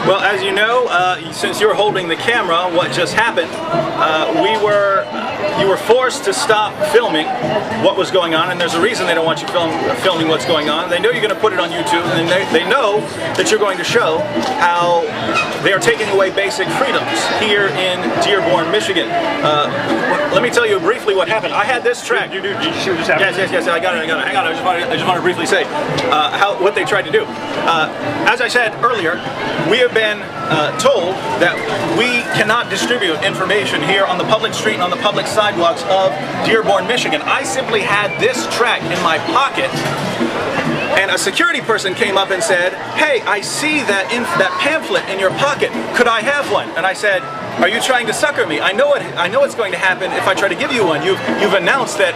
Well, as you know, since you're holding the camera, what just happened, you were forced to stop filming what was going on, and there's a reason they don't want you filming what's going on. They know you're going to put it on YouTube, and they know that you're going to show how they are taking away basic freedoms here in Dearborn, Michigan. Let me tell you briefly what happened. I had this track. Did you see what just happened? Yes, I got it. Hang on, I just want to briefly say what they tried to do. As I said earlier, we have been told that we cannot distribute information here on the public street and on the public sidewalks of Dearborn, Michigan. I simply had this tract in my pocket, and a security person came up and said, "Hey, I see that pamphlet in your pocket. Could I have one?" And I said, "Are you trying to sucker me? I know it's going to happen if I try to give you one. You've announced that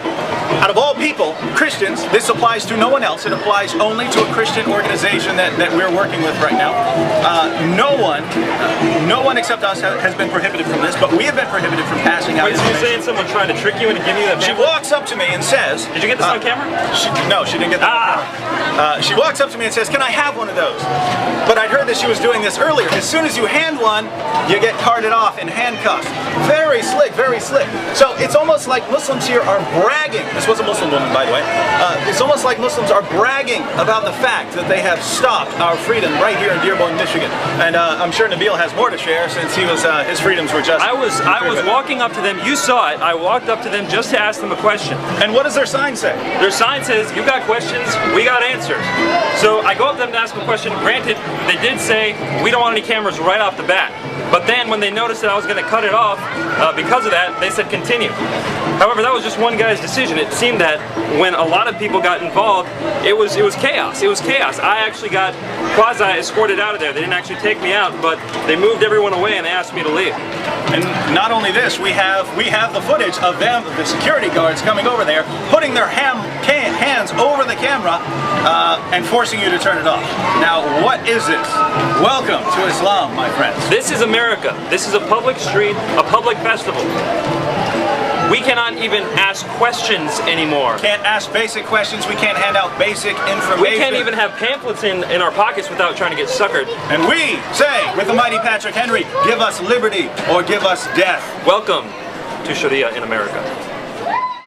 out of all people, Christians, this applies to no one else. It applies only to a Christian organization that we're working with right now. No one except us has been prohibited from this, but we have been prohibited from passing out information." Wait, so you're saying someone tried to trick you into giving you that pamphlet? She walks up to me and says, "Did you get this on camera?" No, she didn't get that on camera. She walks up to me and says, "Can I have one of those?" But I'd heard that she was doing this earlier. As soon as you hand one, you get carted off in handcuffs. Very slick, very slick. So it's almost like Muslims here are bragging. This was a Muslim woman, by the way. It's almost like Muslims are bragging about the fact that they have stopped our freedom right here in Dearborn, Michigan. And I'm sure Nabil has more to share, since his freedoms were just... I was walking up to them. You saw it. I walked up to them just to ask them a question. And what does their sign say? Their sign says, "You got questions, we got answers." So I go up to them to ask them a question. Granted, they did say, "We don't want any cameras," right off the bat. But then when they noticed that I was going to cut it off because of that, they said continue. However, that was just one guy's decision. It seemed that when a lot of people got involved, it was chaos. It was chaos. I actually got quasi-escorted out of there. They didn't actually take me out, but they moved everyone away and they asked me to leave. And not only this, we have the footage of them, the security guards, coming over there, putting their hands over the camera and forcing you to turn it off. Now, what is this? Welcome to Islam, my friends. This is America. This is a public street, a public festival. We cannot even ask questions anymore. Can't ask basic questions. We can't hand out basic information. We can't even have pamphlets in our pockets without trying to get suckered. And we say, with the mighty Patrick Henry, give us liberty or give us death. Welcome to Sharia in America.